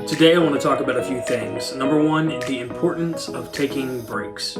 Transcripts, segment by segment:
Today I want to talk about a few things. Number one, the importance of taking breaks.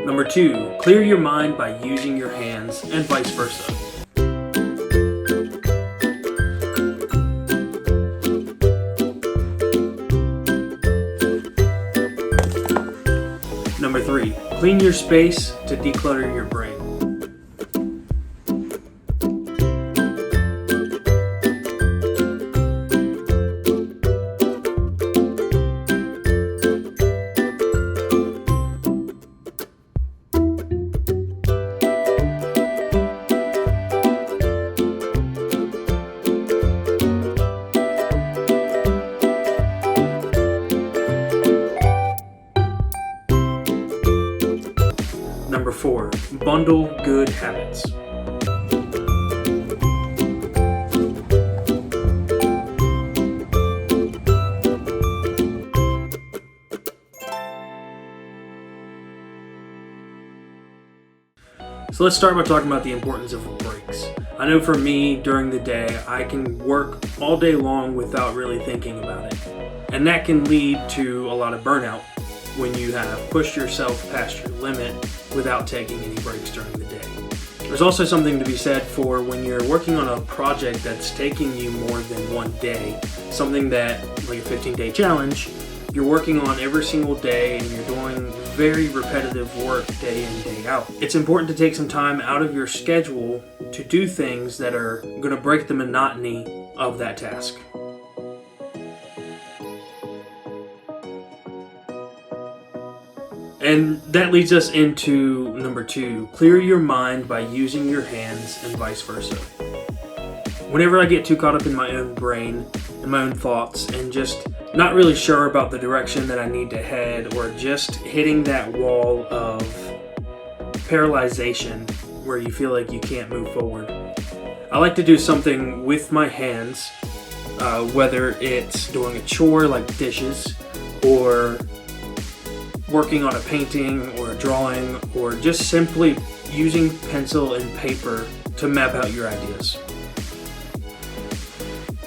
Number two, clear your mind by using your hands and vice versa. Number three, clean your space to declutter your brain. Number four, bundle good habits. So let's start by talking about the importance of breaks. I know for me, during the day, I can work all day long without really thinking about it. And that can lead to a lot of burnout when you have pushed yourself past your limit without taking any breaks during the day. There's also something to be said for when you're working on a project that's taking you more than one day, something that, like a 15-day challenge, you're working on every single day and you're doing very repetitive work day in, day out. It's important to take some time out of your schedule to do things that are going to break the monotony of that task. And that leads us into number two, clear your mind by using your hands and vice versa. Whenever I get too caught up in my own brain and my own thoughts and just not really sure about the direction that I need to head, or just hitting that wall of paralyzation where you feel like you can't move forward, I like to do something with my hands, whether it's doing a chore like dishes, or working on a painting or a drawing, or just simply using pencil and paper to map out your ideas.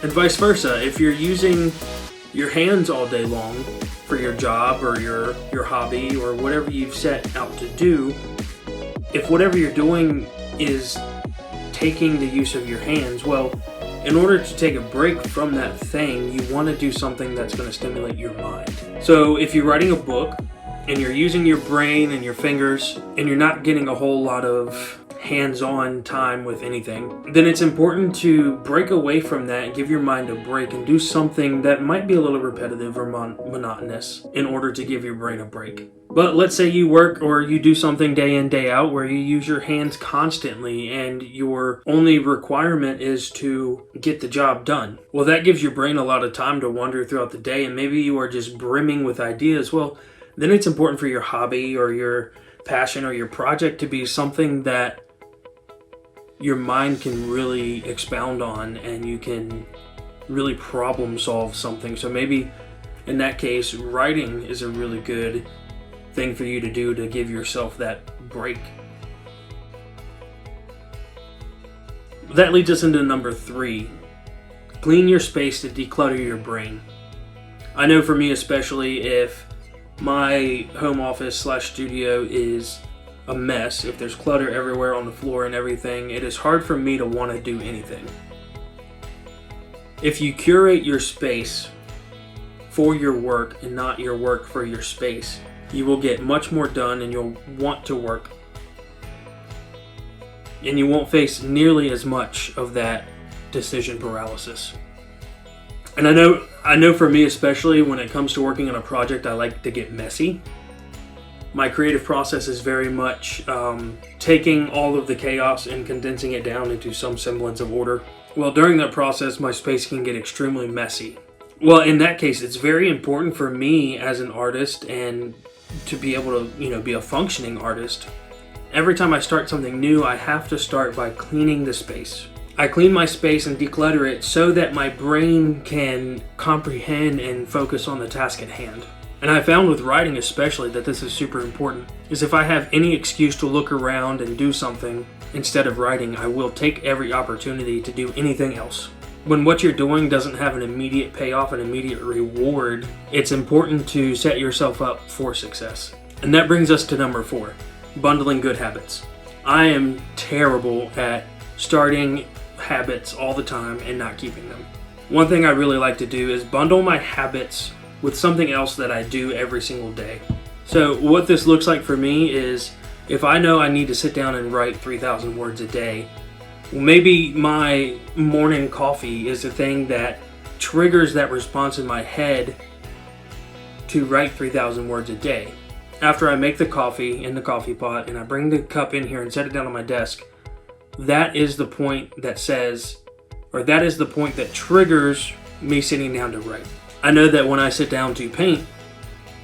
And vice versa, if you're using your hands all day long for your job or your hobby or whatever you've set out to do, if whatever you're doing is taking the use of your hands, well, in order to take a break from that thing, you want to do something that's going to stimulate your mind. So if you're writing a book and you're using your brain and your fingers and you're not getting a whole lot of hands-on time with anything, then it's important to break away from that and give your mind a break and do something that might be a little repetitive or monotonous in order to give your brain a break. But let's say you work or you do something day in, day out where you use your hands constantly and your only requirement is to get the job done. Well, that gives your brain a lot of time to wander throughout the day, and maybe you are just brimming with ideas. Well, then it's important for your hobby or your passion or your project to be something that your mind can really expound on and you can really problem solve something. So maybe in that case, writing is a really good thing for you to do to give yourself that break. That leads us into number three, clean your space to declutter your brain. I know for me especially, if my home office / studio is a mess, if there's clutter everywhere on the floor and everything, it is hard for me to want to do anything. If you curate your space for your work and not your work for your space, you will get much more done and you'll want to work. And you won't face nearly as much of that decision paralysis. And I know for me especially, when it comes to working on a project, I like to get messy. My creative process is very much taking all of the chaos and condensing it down into some semblance of order. Well, during that process, my space can get extremely messy. Well, in that case, it's very important for me as an artist and to be able to, be a functioning artist. Every time I start something new, I have to start by cleaning the space. I clean my space and declutter it so that my brain can comprehend and focus on the task at hand. And I found with writing especially that this is super important, is if I have any excuse to look around and do something instead of writing, I will take every opportunity to do anything else. When what you're doing doesn't have an immediate payoff, an immediate reward, it's important to set yourself up for success. And that brings us to number 4, bundling good habits. I am terrible at starting habits all the time and not keeping them. One thing I really like to do is bundle my habits with something else that I do every single day. So what this looks like for me is, if I know I need to sit down and write 3,000 words a day, well, maybe my morning coffee is the thing that triggers that response in my head to write 3,000 words a day. After I make the coffee in the coffee pot and I bring the cup in here and set it down on my desk, that is the point that triggers me sitting down to write. I know that when I sit down to paint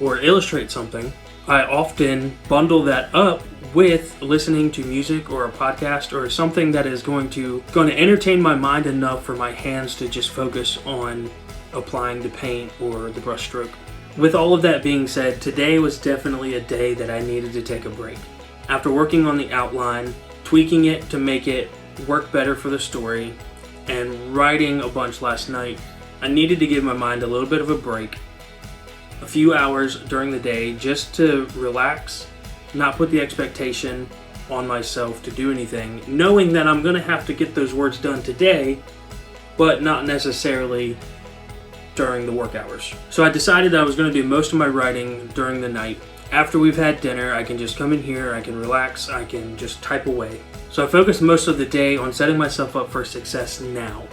or illustrate something, I often bundle that up with listening to music or a podcast or something that is going to entertain my mind enough for my hands to just focus on applying the paint or the brush stroke. With all of that being said, today was definitely a day that I needed to take a break. After working on the outline, tweaking it to make it work better for the story, and writing a bunch last night, I needed to give my mind a little bit of a break, a few hours during the day, just to relax, not put the expectation on myself to do anything, knowing that I'm going to have to get those words done today, but not necessarily during the work hours. So I decided that I was going to do most of my writing during the night. After we've had dinner, I can just come in here, I can relax, I can just type away. So I focused most of the day on setting myself up for success now.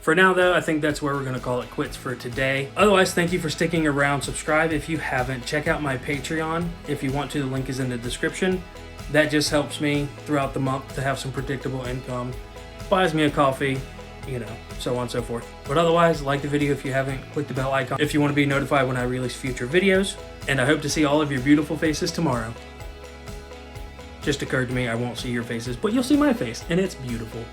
For now though, I think that's where we're going to call it quits for today. Otherwise, thank you for sticking around. Subscribe if you haven't. Check out my Patreon if you want to. The link is in the description. That just helps me throughout the month to have some predictable income. Buys me a coffee, so on and so forth. But otherwise, like the video if you haven't. Click the bell icon if you want to be notified when I release future videos. And I hope to see all of your beautiful faces tomorrow. Just occurred to me I won't see your faces, but you'll see my face, and it's beautiful.